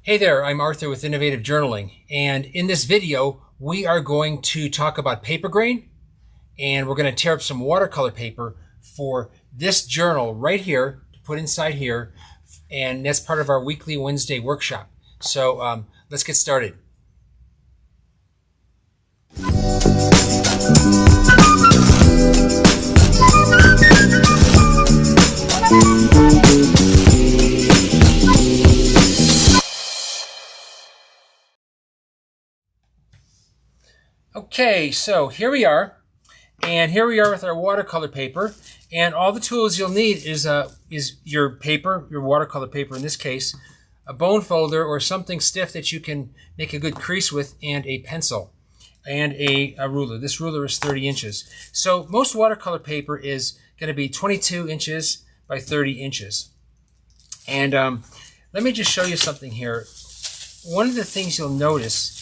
Hey there, I'm Arthur with Innovative Journaling, and in this video we are going to talk about paper grain, and we're going to tear up some watercolor paper for this journal right here to put inside here, and that's part of our weekly Wednesday workshop. So let's get started. Okay, so here we are, and here we are with our watercolor paper, and all the tools you'll need is your paper, your watercolor paper in this case, a bone folder or something stiff that you can make a good crease with, and a pencil, and a ruler. This ruler is 30 inches. So most watercolor paper is going to be 22 inches by 30 inches. And let me just show you something here. One of the things you'll notice,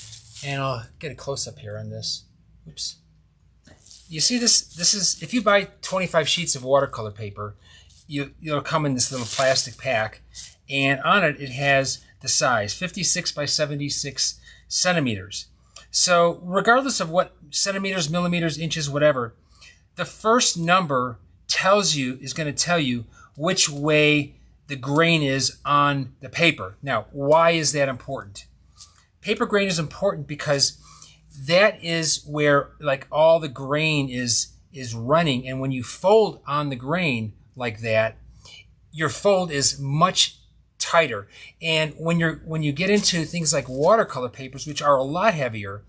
and I'll get a close-up here on this. Oops. You see this? This is, if you buy 25 sheets of watercolor paper, it'll come in this little plastic pack, and on it, it has the size, 56 by 76 centimeters. So regardless of what centimeters, millimeters, inches, whatever, the first number is going to tell you which way the grain is on the paper. Now, why is that important? Paper grain is important because that is where like all the grain is running, and when you fold on the grain like that, your fold is much tighter. And when you get into things like watercolor papers, which are a lot heavier,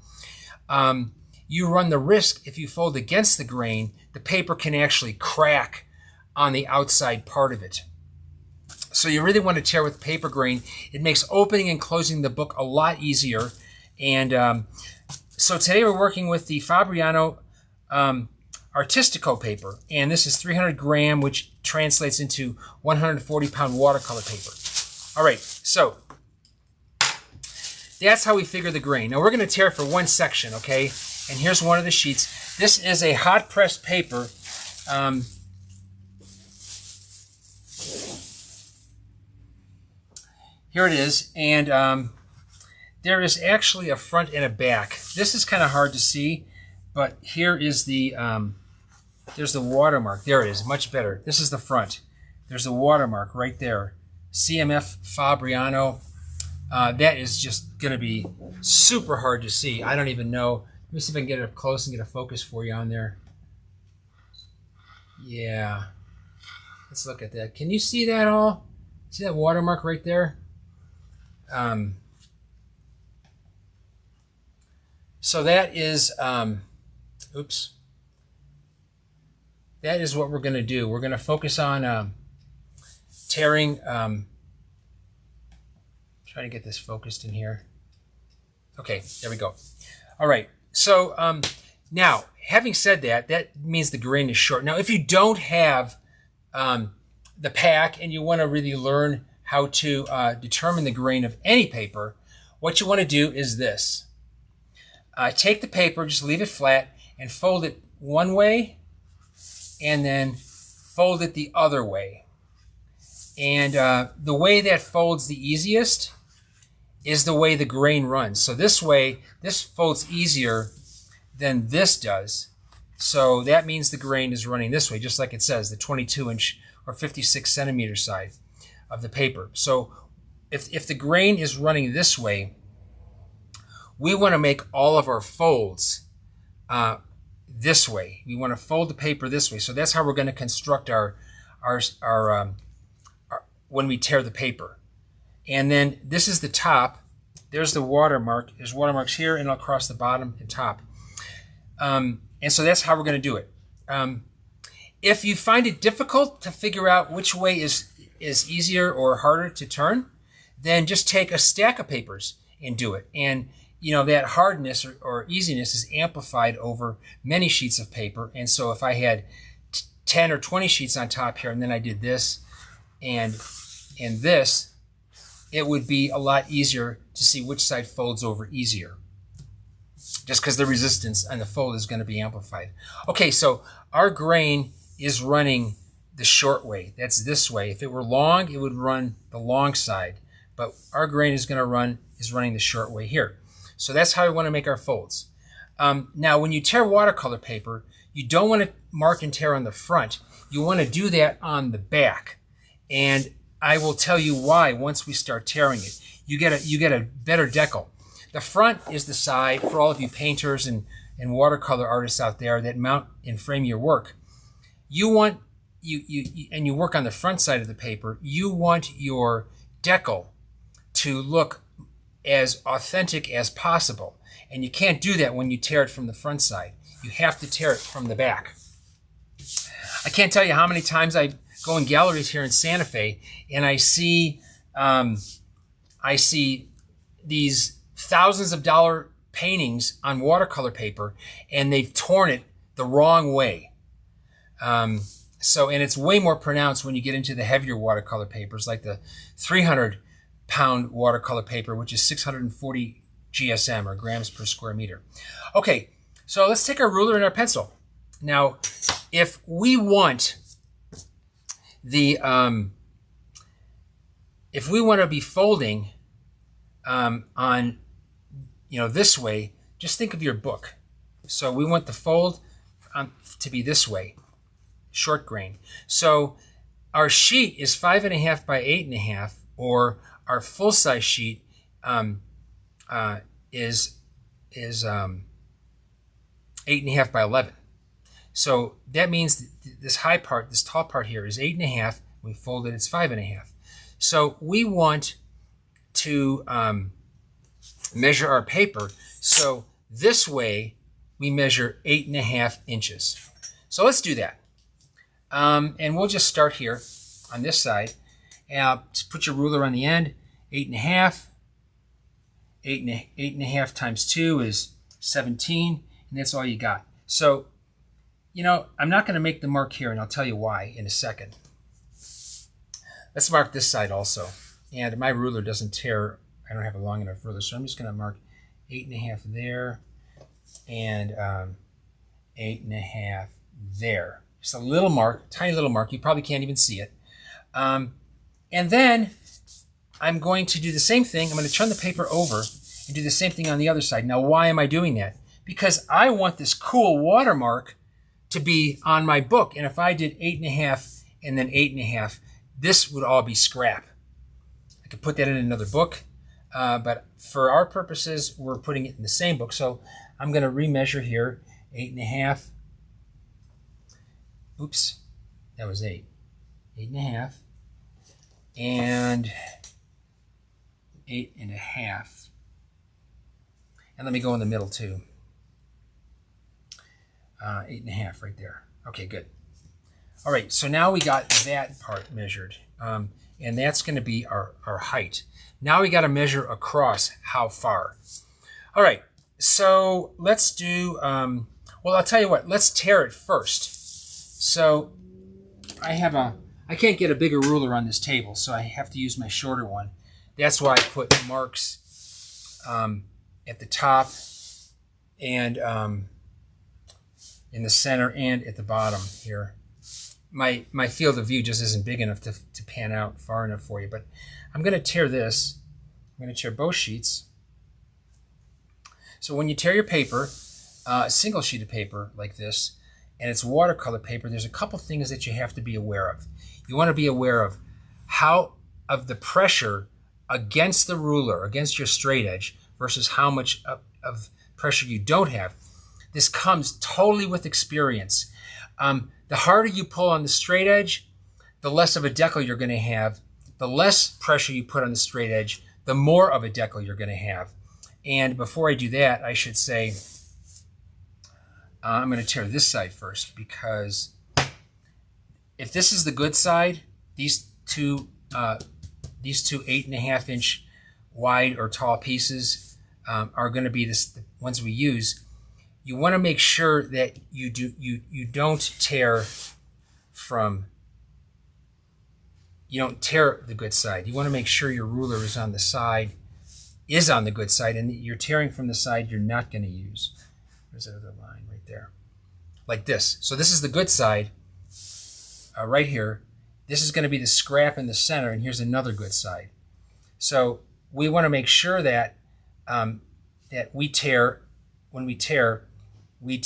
you run the risk, if you fold against the grain, the paper can actually crack on the outside part of it. So you really want to tear with paper grain. It makes opening and closing the book a lot easier. And so today we're working with the Fabriano Artistico paper. And this is 300 gram, which translates into 140 pound watercolor paper. All right, so that's how we figure the grain. Now we're going to tear for one section, okay? And here's one of the sheets. This is a hot pressed paper. Here it is, and there is actually a front and a back. This is kind of hard to see, but here is the there's the watermark. There it is, much better. This is the front. There's the watermark right there. CMF Fabriano. That is just going to be super hard to see. I don't even know. Let me see if I can get it up close and get a focus for you on there. Yeah. Let's look at that. Can you see that all? See that watermark right there? So that is, oops. That is what we're going to do. We're going to focus on tearing, trying to get this focused in here. Okay, there we go. All right, so now, having said that, that means the grain is short. Now, if you don't have the pack and you want to really learn how to determine the grain of any paper, what you want to do is this. Take the paper, just leave it flat, and fold it one way, and then fold it the other way. And the way that folds the easiest is the way the grain runs. So this way, this folds easier than this does. So that means the grain is running this way, just like it says, the 22 inch or 56 centimeter side of the paper. So if the grain is running this way, we want to make all of our folds this way. We want to fold the paper this way. So that's how we're going to construct our when we tear the paper. And then this is the top. There's the watermark. There's watermarks here and across the bottom and top. And so that's how we're going to do it. If you find it difficult to figure out which way is easier or harder to turn, then just take a stack of papers and do it. And you know, that hardness or easiness is amplified over many sheets of paper. And so if I had 10 or 20 sheets on top here, and then I did this and this, it would be a lot easier to see which side folds over easier, just because the resistance on the fold is going to be amplified. Okay, so our grain is running the short way. That's this way. If it were long, it would run the long side. but our grain is running the short way here. So that's how we want to make our folds. Now, when you tear watercolor paper, you don't want to mark and tear on the front. You want to do that on the back. And I will tell you why once we start tearing it. You get a better decal. The front is the side for all of you painters and watercolor artists out there that mount and frame your work. You want and you work on the front side of the paper. You want your decal to look as authentic as possible. And you can't do that when you tear it from the front side. You have to tear it from the back. I can't tell you how many times I go in galleries here in Santa Fe and I see these thousands of dollar paintings on watercolor paper and they've torn it the wrong way. And it's way more pronounced when you get into the heavier watercolor papers like the 300-pound watercolor paper, which is 640 GSM or grams per square meter. Okay, so let's take our ruler and our pencil. Now, if we want to be folding on this way, just think of your book. So we want the fold to be this way, short grain. So our sheet is 5.5 by 8.5, or our full size sheet is 8.5 by 11. So that means this high part, this tall part here is 8.5. We fold it, it's 5.5. So we want to measure our paper. So this way we measure 8.5 inches. So let's do that. And we'll just start here on this side. Just put your ruler on the end. 8.5. 8.5 times 2 is 17, and that's all you got. So, I'm not going to make the mark here, and I'll tell you why in a second. Let's mark this side also. And my ruler doesn't tear. I don't have a long enough ruler, so I'm just going to mark 8.5 there and 8.5 there. Just a little mark, tiny little mark. You probably can't even see it. And then I'm going to do the same thing. I'm going to turn the paper over and do the same thing on the other side. Now, why am I doing that? Because I want this cool watermark to be on my book. And if I did 8.5 and then 8.5, this would all be scrap. I could put that in another book, but for our purposes, we're putting it in the same book. So I'm going to remeasure here, 8.5. Oops, that was 8. 8.5 and 8.5. And let me go in the middle too. 8.5 right there. Okay, good. All right, so now we got that part measured, and that's going to be our height. Now we got to measure across how far. All right, so let's do, well, I'll tell you what, let's tear it first. So I can't get a bigger ruler on this table, so I have to use my shorter one. That's why I put marks at the top and in the center and at the bottom here. My field of view just isn't big enough to pan out far enough for you, but I'm going to tear this. I'm going to tear both sheets. So when you tear your paper, a single sheet of paper like this, and it's watercolor paper, there's a couple things that you have to be aware of. You want to be aware of of the pressure against the ruler, against your straight edge, versus how much of pressure you don't have. This comes totally with experience. The harder you pull on the straight edge, the less of a decal you're going to have. The less pressure you put on the straight edge, the more of a decal you're going to have. And before I do that, I should say, I'm going to tear this side first, because if this is the good side, these two 8.5 inch wide or tall pieces are going to be the ones we use. You want to make sure that you don't tear the good side. You want to make sure your ruler is on the good side, and you're tearing from the side you're not going to use. There's another line right there, like this. So this is the good side right here. This is going to be the scrap in the center, and here's another good side. So we want to make sure that that we tear, when we tear with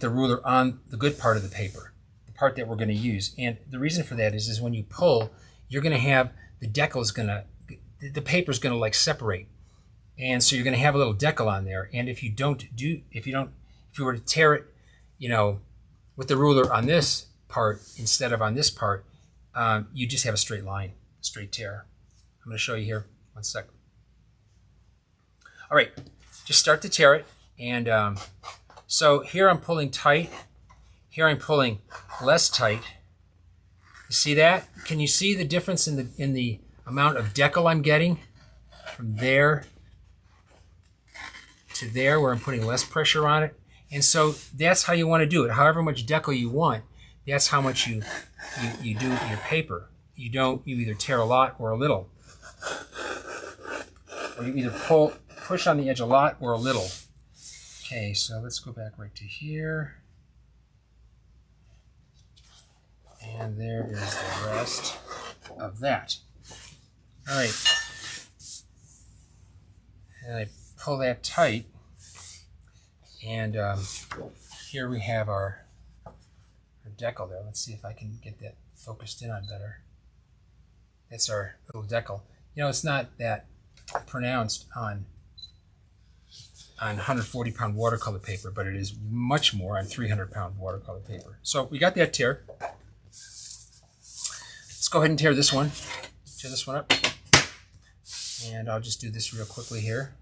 the ruler on the good part of the paper, the part that we're going to use. And the reason for that is when you pull, you're going to have the decal is going to, the paper is going to like separate. And so you're going to have a little decal on there. And if you were to tear it, you know, with the ruler on this part instead of on this part, you just have a straight line, straight tear. I'm going to show you here. One second. All right, just start to tear it. And so here I'm pulling tight. Here I'm pulling less tight. You see that? Can you see the difference in the amount of decal I'm getting from there to there, where I'm putting less pressure on it? And so that's how you want to do it. However much decal you want, that's how much you do with your paper. You either tear a lot or a little. Or you either push on the edge a lot or a little. Okay, so let's go back right to here. And there is the rest of that. All right. And I pull that tight. And here we have our decal there. Let's see if I can get that focused in on better. That's our little decal. You know, it's not that pronounced on 140-pound watercolor paper, but it is much more on 300-pound watercolor paper. So we got that tear. Let's go ahead and tear this one. Tear this one up. And I'll just do this real quickly here.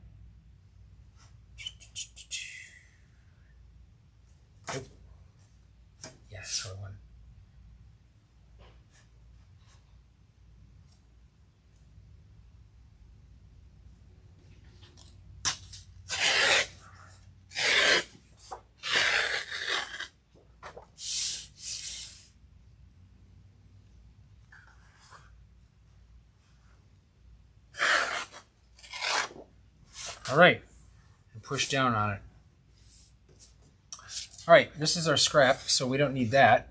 Yeah, that's what I want. All right, and push down on it. All right, this is our scrap, so we don't need that.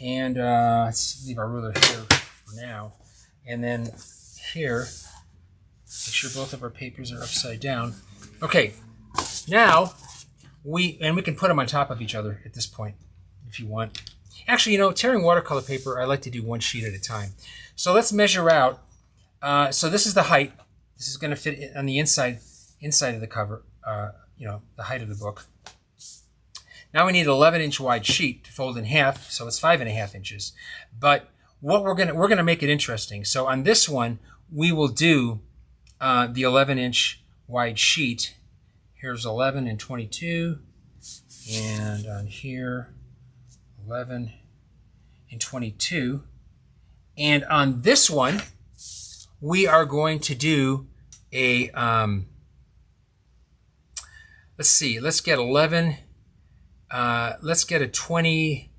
And let's leave our ruler here for now. And then here, make sure both of our papers are upside down. Okay, now we can put them on top of each other at this point if you want. Actually, you know, tearing watercolor paper, I like to do one sheet at a time. So let's measure out. So this is the height. This is going to fit on the inside of the cover, you know, the height of the book. Now we need an 11-inch wide sheet to fold in half, so it's 5.5 inches. But what we're gonna make it interesting. So on this one, we will do the 11-inch wide sheet. Here's 11 and 22, and on here, 11 and 22. And on this one, we are going to do a, let's see, let's get 11, let's get a 21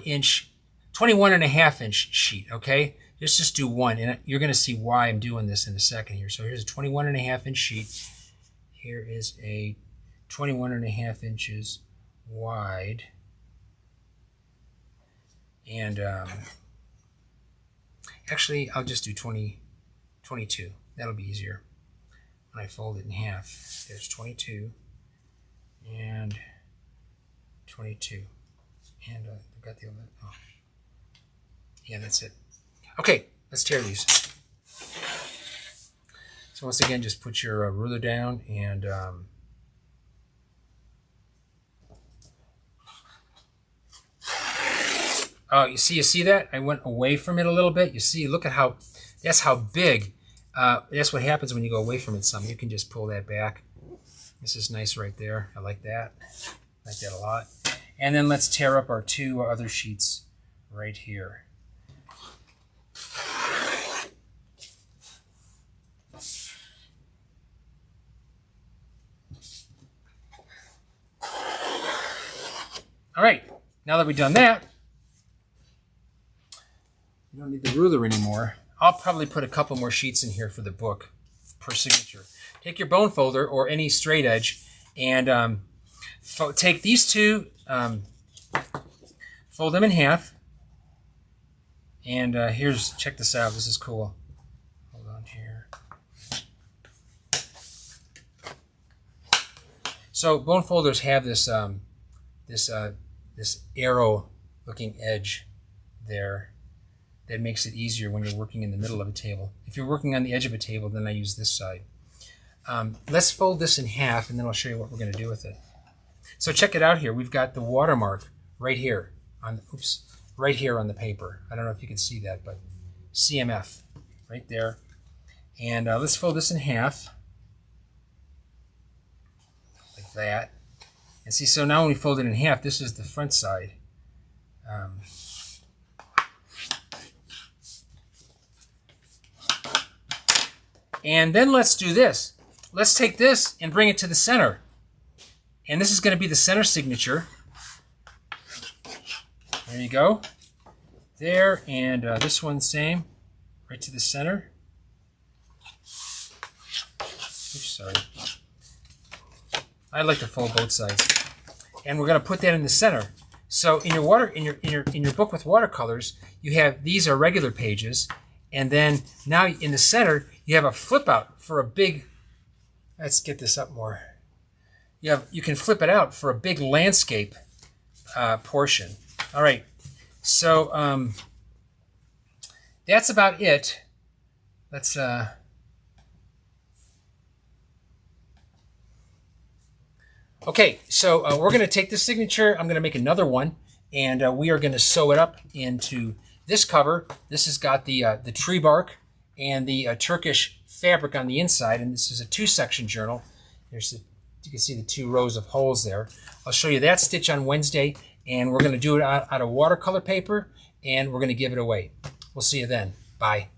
and a half inch sheet, okay? Let's just do one, and you're gonna see why I'm doing this in a second here. So here's a 21 and a half inch sheet. Here is a 21 and a half inches wide. And actually, I'll just do 22. That'll be easier when I fold it in half. There's 22 and 22. And I got the other. Oh. Yeah, that's it. Okay, let's tear these. So once again, just put your ruler down and oh, you see that? I went away from it a little bit. You see, look at how, that's how big. That's what happens when you go away from it some. You can just pull that back. This is nice right there. I like that. I like that a lot. And then let's tear up our two other sheets right here. All right, now that we've done that, we don't need the ruler anymore. I'll probably put a couple more sheets in here for the book per signature. Take your bone folder or any straight edge and take these two, fold them in half, And here's, check this out. This is cool. Hold on here. So bone folders have this this arrow-looking edge there that makes it easier when you're working in the middle of a table. If you're working on the edge of a table, then I use this side. Let's fold this in half, and then I'll show you what we're going to do with it. So check it out here. We've got the watermark right here on, right here on the paper. I don't know if you can see that, but CMF right there. And let's fold this in half, like that. And see, so now when we fold it in half, this is the front side. And then let's do this. Let's take this and bring it to the center. And this is going to be the center signature. There you go. There, and this one same, right to the center. Oops, sorry. I like to fold both sides. And we're going to put that in the center. So in your book with watercolors, you have, these are regular pages, and then now in the center you have a flip out for a big, let's get this up more. You can flip it out for a big landscape portion. All right, so that's about it. Let's okay, so we're going to take this signature. I'm going to make another one, and we are going to sew it up into this cover. This has got the tree bark and the Turkish fabric on the inside, and this is a 2-section journal. There's you can see the 2 rows of holes there. I'll show you that stitch on Wednesday, and we're going to do it out of watercolor paper, and we're going to give it away. We'll see you then. Bye.